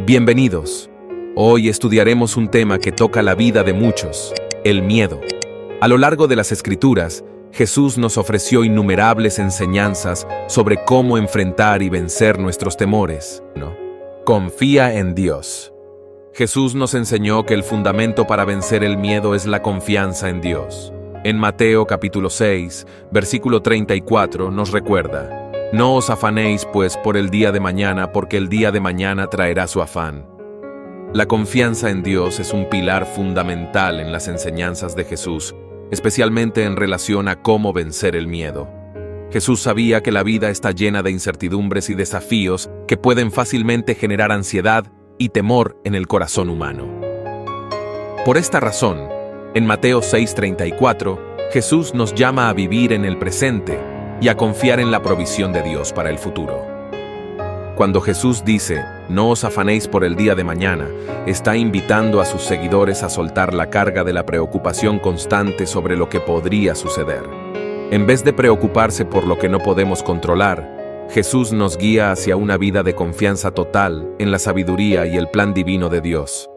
Bienvenidos. Hoy estudiaremos un tema que toca la vida de muchos, el miedo. A lo largo de las Escrituras, Jesús nos ofreció innumerables enseñanzas sobre cómo enfrentar y vencer nuestros temores. Confía en Dios. Jesús nos enseñó que el fundamento para vencer el miedo es la confianza en Dios. En Mateo capítulo 6, versículo 34 nos recuerda: no os afanéis pues por el día de mañana, porque el día de mañana traerá su afán. La confianza en Dios es un pilar fundamental en las enseñanzas de Jesús, especialmente en relación a cómo vencer el miedo. Jesús sabía que la vida está llena de incertidumbres y desafíos que pueden fácilmente generar ansiedad y temor en el corazón humano. Por esta razón, en Mateo 6:34, Jesús nos llama a vivir en el presente y a confiar en la provisión de Dios para el futuro. Cuando Jesús dice, no os afanéis por el día de mañana, está invitando a sus seguidores a soltar la carga de la preocupación constante sobre lo que podría suceder. En vez de preocuparse por lo que no podemos controlar, Jesús nos guía hacia una vida de confianza total en la sabiduría y el plan divino de Dios.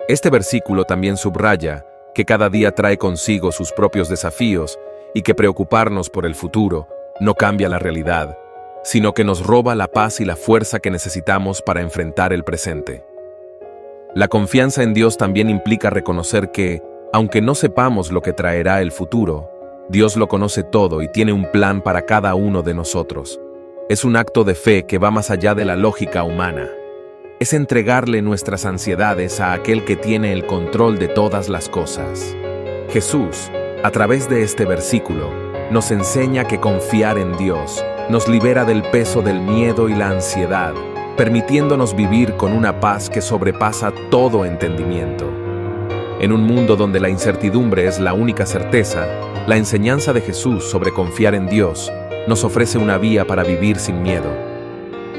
Este versículo también subraya que cada día trae consigo sus propios desafíos y que preocuparnos por el futuro no cambia la realidad, sino que nos roba la paz y la fuerza que necesitamos para enfrentar el presente. La confianza en Dios también implica reconocer que, aunque no sepamos lo que traerá el futuro, Dios lo conoce todo y tiene un plan para cada uno de nosotros. Es un acto de fe que va más allá de la lógica humana. Es entregarle nuestras ansiedades a aquel que tiene el control de todas las cosas. Jesús, a través de este versículo, nos enseña que confiar en Dios nos libera del peso del miedo y la ansiedad, permitiéndonos vivir con una paz que sobrepasa todo entendimiento. En un mundo donde la incertidumbre es la única certeza, la enseñanza de Jesús sobre confiar en Dios nos ofrece una vía para vivir sin miedo.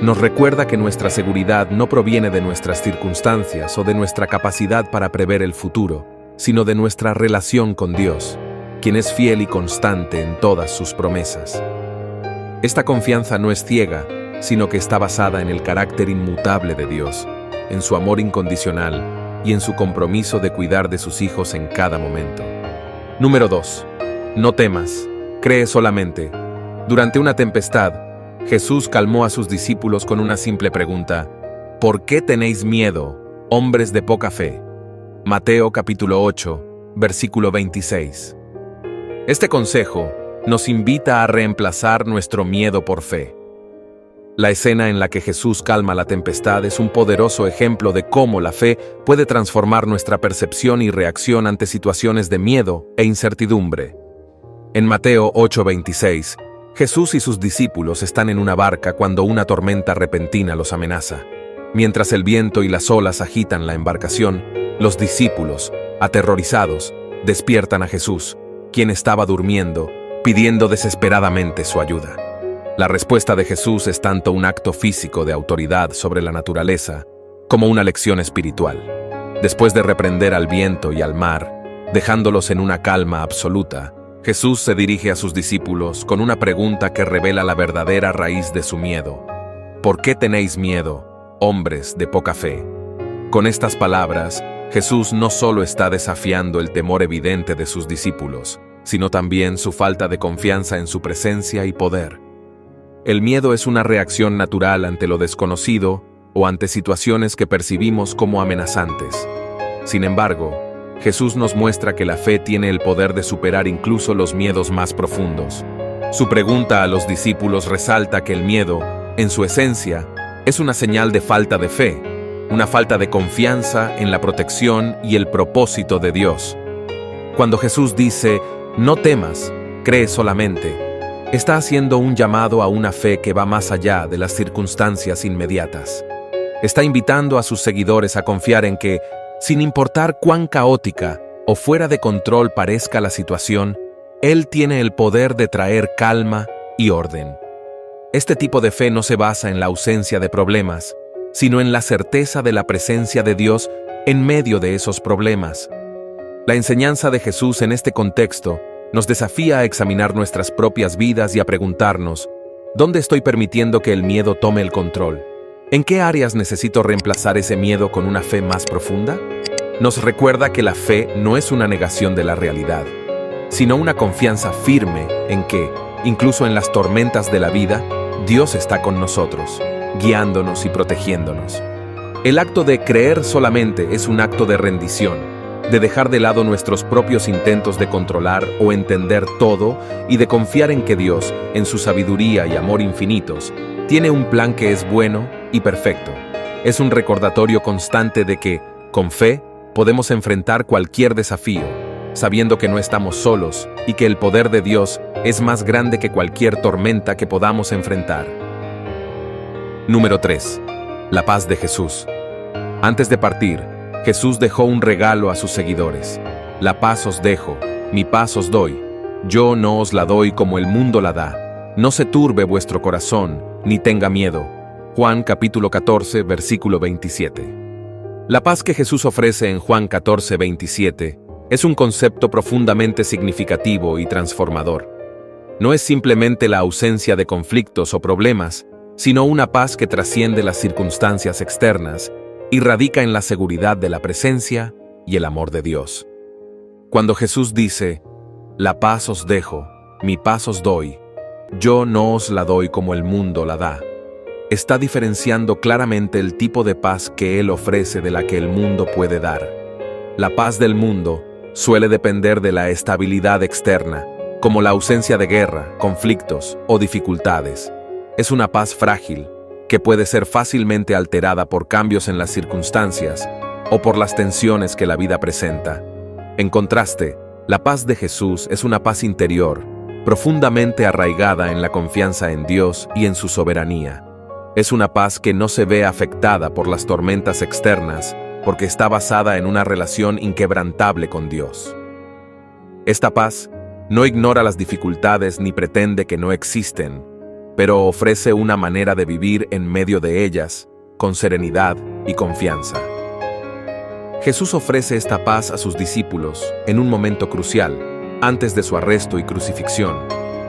Nos recuerda que nuestra seguridad no proviene de nuestras circunstancias o de nuestra capacidad para prever el futuro, sino de nuestra relación con Dios, quien es fiel y constante en todas sus promesas. Esta confianza no es ciega, sino que está basada en el carácter inmutable de Dios, en su amor incondicional y en su compromiso de cuidar de sus hijos en cada momento. Número 2. No temas, cree solamente. Durante una tempestad, Jesús calmó a sus discípulos con una simple pregunta: ¿por qué tenéis miedo, hombres de poca fe? Mateo capítulo 8, versículo 26. Este consejo nos invita a reemplazar nuestro miedo por fe. La escena en la que Jesús calma la tempestad es un poderoso ejemplo de cómo la fe puede transformar nuestra percepción y reacción ante situaciones de miedo e incertidumbre. En Mateo 8:26, Jesús y sus discípulos están en una barca cuando una tormenta repentina los amenaza. Mientras el viento y las olas agitan la embarcación, los discípulos, aterrorizados, despiertan a Jesús, quien estaba durmiendo, pidiendo desesperadamente su ayuda. La respuesta de Jesús es tanto un acto físico de autoridad sobre la naturaleza, como una lección espiritual. Después de reprender al viento y al mar, dejándolos en una calma absoluta, Jesús se dirige a sus discípulos con una pregunta que revela la verdadera raíz de su miedo. ¿Por qué tenéis miedo, hombres de poca fe? Con estas palabras, Jesús no solo está desafiando el temor evidente de sus discípulos, sino también su falta de confianza en su presencia y poder. El miedo es una reacción natural ante lo desconocido o ante situaciones que percibimos como amenazantes. Sin embargo, Jesús nos muestra que la fe tiene el poder de superar incluso los miedos más profundos. Su pregunta a los discípulos resalta que el miedo, en su esencia, es una señal de falta de fe, una falta de confianza en la protección y el propósito de Dios. Cuando Jesús dice, no temas, cree solamente, está haciendo un llamado a una fe que va más allá de las circunstancias inmediatas. Está invitando a sus seguidores a confiar en que, sin importar cuán caótica o fuera de control parezca la situación, Él tiene el poder de traer calma y orden. Este tipo de fe no se basa en la ausencia de problemas, sino en la certeza de la presencia de Dios en medio de esos problemas. La enseñanza de Jesús en este contexto nos desafía a examinar nuestras propias vidas y a preguntarnos, ¿dónde estoy permitiendo que el miedo tome el control? ¿En qué áreas necesito reemplazar ese miedo con una fe más profunda? Nos recuerda que la fe no es una negación de la realidad, sino una confianza firme en que, incluso en las tormentas de la vida, Dios está con nosotros, guiándonos y protegiéndonos. El acto de creer solamente es un acto de rendición, de dejar de lado nuestros propios intentos de controlar o entender todo y de confiar en que Dios, en su sabiduría y amor infinitos, tiene un plan que es bueno y perfecto. Es un recordatorio constante de que, con fe, podemos enfrentar cualquier desafío, sabiendo que no estamos solos y que el poder de Dios es más grande que cualquier tormenta que podamos enfrentar. Número 3. La paz de Jesús. Antes de partir, Jesús dejó un regalo a sus seguidores. La paz os dejo, mi paz os doy. Yo no os la doy como el mundo la da. No se turbe vuestro corazón, ni tenga miedo. Juan capítulo 14, versículo 27. La paz que Jesús ofrece en Juan 14, 27 es un concepto profundamente significativo y transformador. No es simplemente la ausencia de conflictos o problemas, sino una paz que trasciende las circunstancias externas y radica en la seguridad de la presencia y el amor de Dios. Cuando Jesús dice, «La paz os dejo, mi paz os doy, yo no os la doy como el mundo la da», está diferenciando claramente el tipo de paz que Él ofrece de la que el mundo puede dar. La paz del mundo suele depender de la estabilidad externa, como la ausencia de guerra, conflictos o dificultades. Es una paz frágil, que puede ser fácilmente alterada por cambios en las circunstancias o por las tensiones que la vida presenta. En contraste, la paz de Jesús es una paz interior, profundamente arraigada en la confianza en Dios y en su soberanía. Es una paz que no se ve afectada por las tormentas externas, porque está basada en una relación inquebrantable con Dios. Esta paz no ignora las dificultades ni pretende que no existen, pero ofrece una manera de vivir en medio de ellas, con serenidad y confianza. Jesús ofrece esta paz a sus discípulos en un momento crucial, antes de su arresto y crucifixión,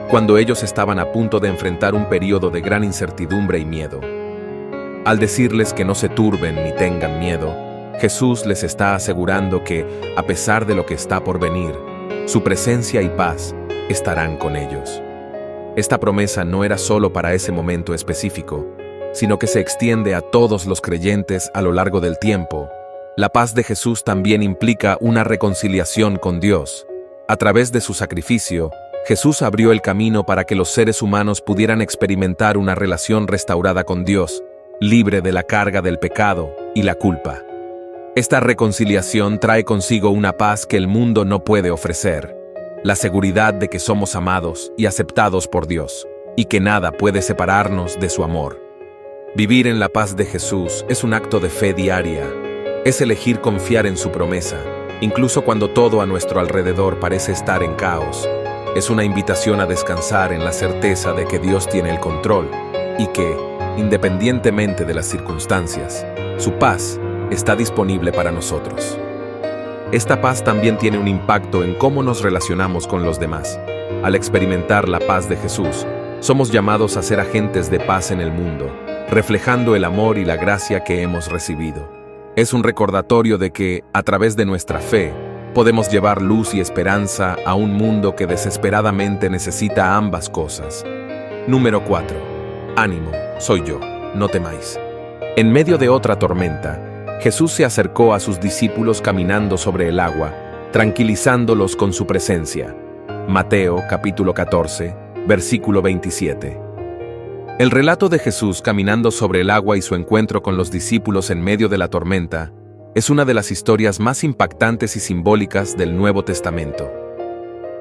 cuando ellos estaban a punto de enfrentar un período de gran incertidumbre y miedo. Al decirles que no se turben ni tengan miedo, Jesús les está asegurando que, a pesar de lo que está por venir, su presencia y paz estarán con ellos. Esta promesa no era solo para ese momento específico, sino que se extiende a todos los creyentes a lo largo del tiempo. La paz de Jesús también implica una reconciliación con Dios. A través de su sacrificio, Jesús abrió el camino para que los seres humanos pudieran experimentar una relación restaurada con Dios, libre de la carga del pecado y la culpa. Esta reconciliación trae consigo una paz que el mundo no puede ofrecer, la seguridad de que somos amados y aceptados por Dios, y que nada puede separarnos de su amor. Vivir en la paz de Jesús es un acto de fe diaria. Es elegir confiar en su promesa, incluso cuando todo a nuestro alrededor parece estar en caos. Es una invitación a descansar en la certeza de que Dios tiene el control y que, independientemente de las circunstancias, su paz está disponible para nosotros. Esta paz también tiene un impacto en cómo nos relacionamos con los demás. Al experimentar la paz de Jesús, somos llamados a ser agentes de paz en el mundo, reflejando el amor y la gracia que hemos recibido. Es un recordatorio de que, a través de nuestra fe, podemos llevar luz y esperanza a un mundo que desesperadamente necesita ambas cosas. Número 4. Ánimo, soy yo, no temáis. En medio de otra tormenta, Jesús se acercó a sus discípulos caminando sobre el agua, tranquilizándolos con su presencia. Mateo capítulo 14, versículo 27. El relato de Jesús caminando sobre el agua y su encuentro con los discípulos en medio de la tormenta es una de las historias más impactantes y simbólicas del Nuevo Testamento.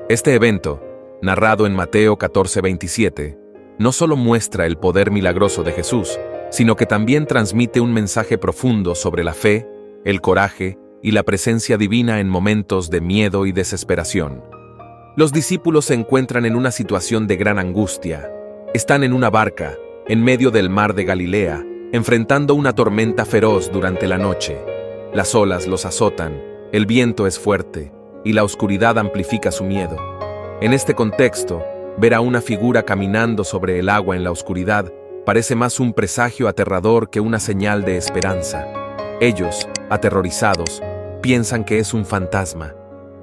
Este evento, narrado en Mateo 14, 27, no solo muestra el poder milagroso de Jesús, sino que también transmite un mensaje profundo sobre la fe, el coraje y la presencia divina en momentos de miedo y desesperación. Los discípulos se encuentran en una situación de gran angustia. Están en una barca, en medio del mar de Galilea, enfrentando una tormenta feroz durante la noche. Las olas los azotan, el viento es fuerte, y la oscuridad amplifica su miedo. En este contexto, ver a una figura caminando sobre el agua en la oscuridad parece más un presagio aterrador que una señal de esperanza. Ellos, aterrorizados, piensan que es un fantasma.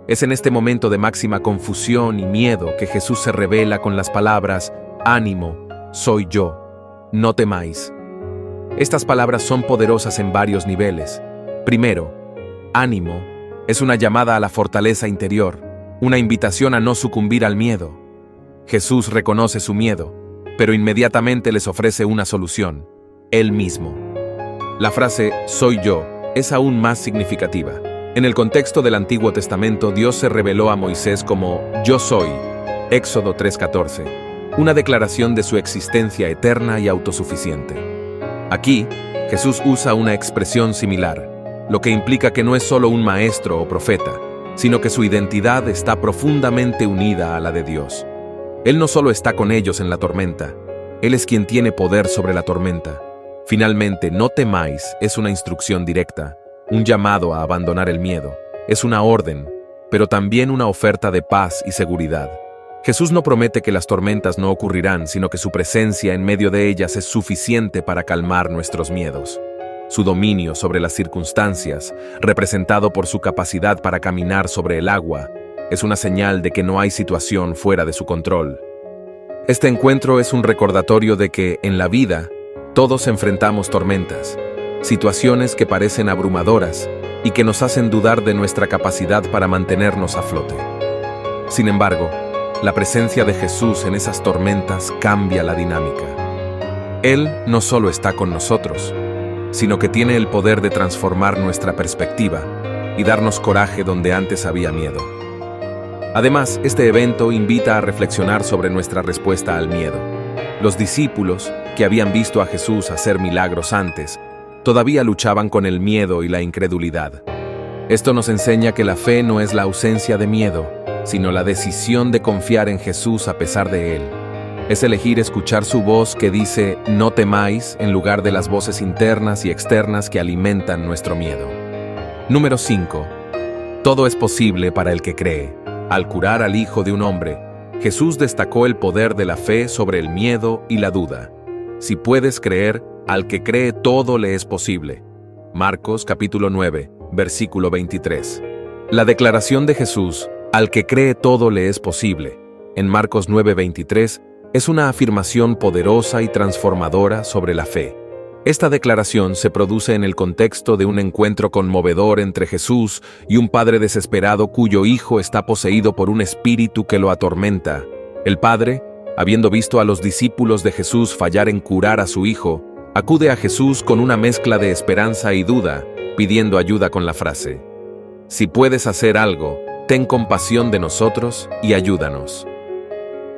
Es en este momento de máxima confusión y miedo que Jesús se revela con las palabras: «Ánimo, soy yo, no temáis». Estas palabras son poderosas en varios niveles. Primero, ánimo es una llamada a la fortaleza interior, una invitación a no sucumbir al miedo. Jesús reconoce su miedo, pero inmediatamente les ofrece una solución: Él mismo. La frase «soy yo» es aún más significativa. En el contexto del Antiguo Testamento, Dios se reveló a Moisés como «Yo soy», Éxodo 3:14, una declaración de su existencia eterna y autosuficiente. Aquí, Jesús usa una expresión similar, lo que implica que no es solo un maestro o profeta, sino que su identidad está profundamente unida a la de Dios. Él no solo está con ellos en la tormenta, Él es quien tiene poder sobre la tormenta. Finalmente, no temáis es una instrucción directa, un llamado a abandonar el miedo. Es una orden, pero también una oferta de paz y seguridad. Jesús no promete que las tormentas no ocurrirán, sino que su presencia en medio de ellas es suficiente para calmar nuestros miedos. Su dominio sobre las circunstancias, representado por su capacidad para caminar sobre el agua, es una señal de que no hay situación fuera de su control. Este encuentro es un recordatorio de que, en la vida, todos enfrentamos tormentas, situaciones que parecen abrumadoras y que nos hacen dudar de nuestra capacidad para mantenernos a flote. Sin embargo, la presencia de Jesús en esas tormentas cambia la dinámica. Él no solo está con nosotros, sino que tiene el poder de transformar nuestra perspectiva y darnos coraje donde antes había miedo. Además, este evento invita a reflexionar sobre nuestra respuesta al miedo. Los discípulos, que habían visto a Jesús hacer milagros antes, todavía luchaban con el miedo y la incredulidad. Esto nos enseña que la fe no es la ausencia de miedo, sino la decisión de confiar en Jesús a pesar de él. Es elegir escuchar su voz que dice «no temáis» en lugar de las voces internas y externas que alimentan nuestro miedo. Número 5. Todo es posible para el que cree. Al curar al hijo de un hombre, Jesús destacó el poder de la fe sobre el miedo y la duda. Si puedes creer, al que cree todo le es posible. Marcos capítulo 9, versículo 23. La declaración de Jesús, al que cree todo le es posible, en Marcos 9:23, es una afirmación poderosa y transformadora sobre la fe. Esta declaración se produce en el contexto de un encuentro conmovedor entre Jesús y un padre desesperado cuyo hijo está poseído por un espíritu que lo atormenta. El padre, habiendo visto a los discípulos de Jesús fallar en curar a su hijo, acude a Jesús con una mezcla de esperanza y duda, pidiendo ayuda con la frase: «Si puedes hacer algo, ten compasión de nosotros y ayúdanos».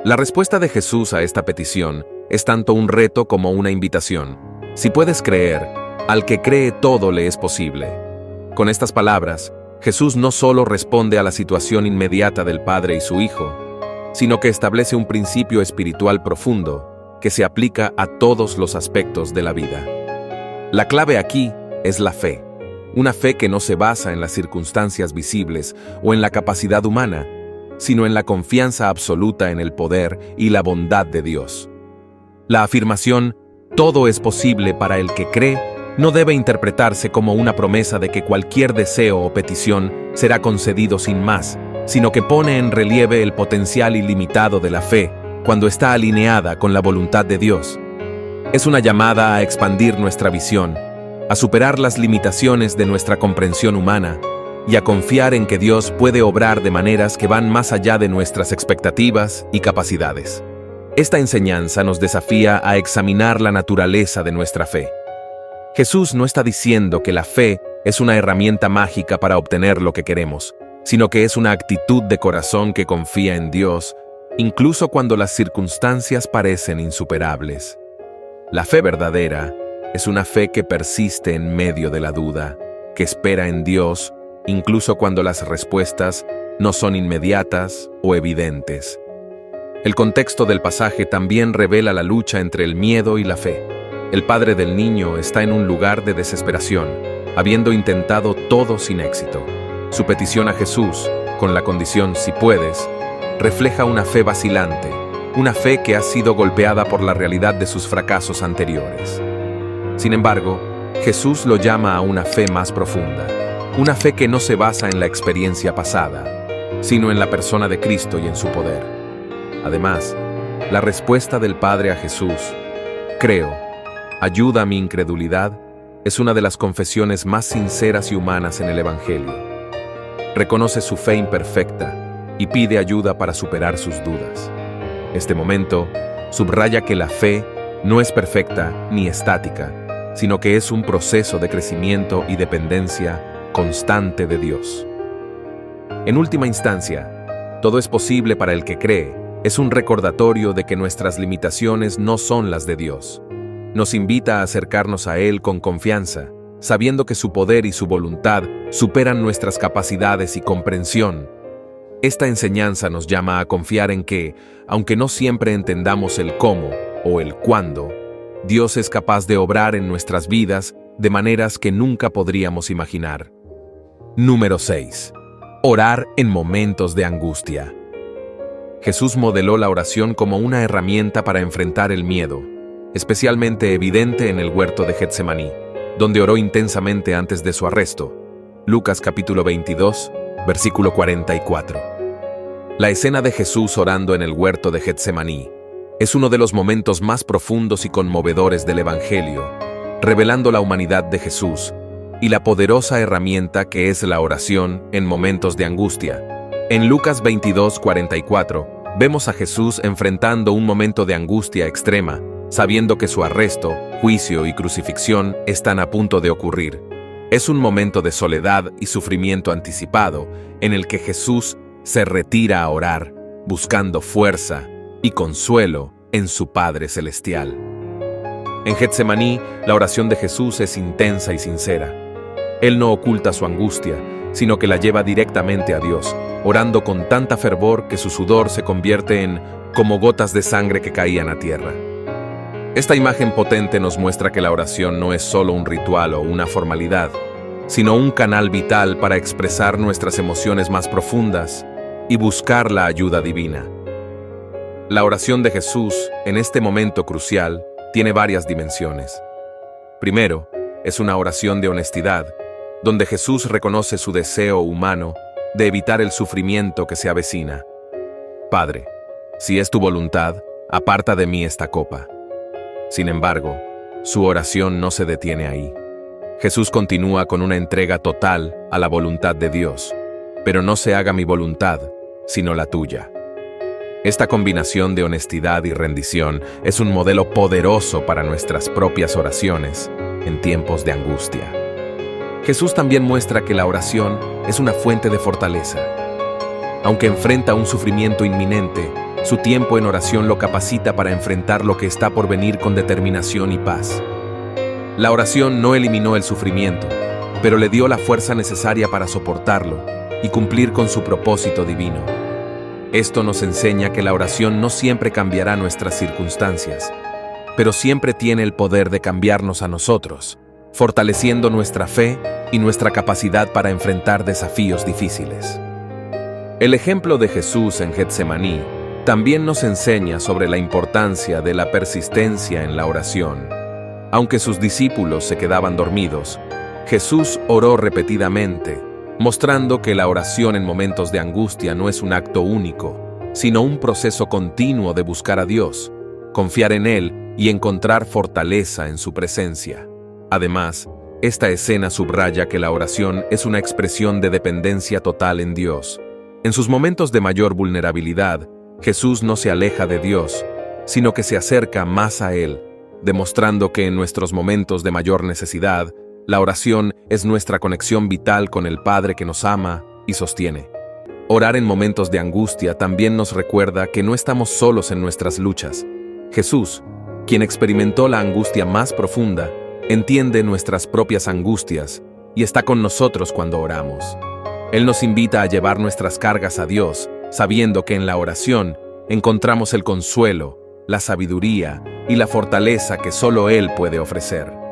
La respuesta de Jesús a esta petición es tanto un reto como una invitación. Si puedes creer, al que cree todo le es posible. Con estas palabras, Jesús no solo responde a la situación inmediata del Padre y su Hijo, sino que establece un principio espiritual profundo que se aplica a todos los aspectos de la vida. La clave aquí es la fe, una fe que no se basa en las circunstancias visibles o en la capacidad humana, sino en la confianza absoluta en el poder y la bondad de Dios. La afirmación «todo es posible para el que cree» no debe interpretarse como una promesa de que cualquier deseo o petición será concedido sin más, sino que pone en relieve el potencial ilimitado de la fe cuando está alineada con la voluntad de Dios. Es una llamada a expandir nuestra visión, a superar las limitaciones de nuestra comprensión humana y a confiar en que Dios puede obrar de maneras que van más allá de nuestras expectativas y capacidades. Esta enseñanza nos desafía a examinar la naturaleza de nuestra fe. Jesús no está diciendo que la fe es una herramienta mágica para obtener lo que queremos, sino que es una actitud de corazón que confía en Dios, incluso cuando las circunstancias parecen insuperables. La fe verdadera es una fe que persiste en medio de la duda, que espera en Dios, incluso cuando las respuestas no son inmediatas o evidentes. El contexto del pasaje también revela la lucha entre el miedo y la fe. El padre del niño está en un lugar de desesperación, habiendo intentado todo sin éxito. Su petición a Jesús, con la condición «si puedes», refleja una fe vacilante, una fe que ha sido golpeada por la realidad de sus fracasos anteriores. Sin embargo, Jesús lo llama a una fe más profunda, una fe que no se basa en la experiencia pasada, sino en la persona de Cristo y en su poder. Además, la respuesta del Padre a Jesús, creo, ayuda a mi incredulidad, es una de las confesiones más sinceras y humanas en el Evangelio. Reconoce su fe imperfecta y pide ayuda para superar sus dudas. Este momento subraya que la fe no es perfecta ni estática, sino que es un proceso de crecimiento y dependencia constante de Dios. En última instancia, todo es posible para el que cree. Es un recordatorio de que nuestras limitaciones no son las de Dios. Nos invita a acercarnos a Él con confianza, sabiendo que su poder y su voluntad superan nuestras capacidades y comprensión. Esta enseñanza nos llama a confiar en que, aunque no siempre entendamos el cómo o el cuándo, Dios es capaz de obrar en nuestras vidas de maneras que nunca podríamos imaginar. Número 6. Orar en momentos de angustia. Jesús modeló la oración como una herramienta para enfrentar el miedo, especialmente evidente en el huerto de Getsemaní, donde oró intensamente antes de su arresto. Lucas capítulo 22, versículo 44. La escena de Jesús orando en el huerto de Getsemaní es uno de los momentos más profundos y conmovedores del Evangelio, revelando la humanidad de Jesús y la poderosa herramienta que es la oración en momentos de angustia. En Lucas 22, 44, vemos a Jesús enfrentando un momento de angustia extrema, sabiendo que su arresto, juicio y crucifixión están a punto de ocurrir. Es un momento de soledad y sufrimiento anticipado, en el que Jesús se retira a orar, buscando fuerza y consuelo en su Padre Celestial. En Getsemaní, la oración de Jesús es intensa y sincera. Él no oculta su angustia, sino que la lleva directamente a Dios, orando con tanta fervor que su sudor se convierte en como gotas de sangre que caían a tierra. Esta imagen potente nos muestra que la oración no es solo un ritual o una formalidad, sino un canal vital para expresar nuestras emociones más profundas y buscar la ayuda divina. La oración de Jesús, en este momento crucial, tiene varias dimensiones. Primero, es una oración de honestidad, donde Jesús reconoce su deseo humano de evitar el sufrimiento que se avecina. Padre, si es tu voluntad, aparta de mí esta copa. Sin embargo, su oración no se detiene ahí. Jesús continúa con una entrega total a la voluntad de Dios, pero no se haga mi voluntad, sino la tuya. Esta combinación de honestidad y rendición es un modelo poderoso para nuestras propias oraciones en tiempos de angustia. Jesús también muestra que la oración es una fuente de fortaleza. Aunque enfrenta un sufrimiento inminente, su tiempo en oración lo capacita para enfrentar lo que está por venir con determinación y paz. La oración no eliminó el sufrimiento, pero le dio la fuerza necesaria para soportarlo y cumplir con su propósito divino. Esto nos enseña que la oración no siempre cambiará nuestras circunstancias, pero siempre tiene el poder de cambiarnos a nosotros, fortaleciendo nuestra fe y nuestra capacidad para enfrentar desafíos difíciles. El ejemplo de Jesús en Getsemaní también nos enseña sobre la importancia de la persistencia en la oración. Aunque sus discípulos se quedaban dormidos, Jesús oró repetidamente, mostrando que la oración en momentos de angustia no es un acto único, sino un proceso continuo de buscar a Dios, confiar en Él y encontrar fortaleza en su presencia. Además, esta escena subraya que la oración es una expresión de dependencia total en Dios. En sus momentos de mayor vulnerabilidad, Jesús no se aleja de Dios, sino que se acerca más a Él, demostrando que en nuestros momentos de mayor necesidad, la oración es nuestra conexión vital con el Padre que nos ama y sostiene. Orar en momentos de angustia también nos recuerda que no estamos solos en nuestras luchas. Jesús, quien experimentó la angustia más profunda, entiende nuestras propias angustias y está con nosotros cuando oramos. Él nos invita a llevar nuestras cargas a Dios, sabiendo que en la oración encontramos el consuelo, la sabiduría y la fortaleza que solo Él puede ofrecer.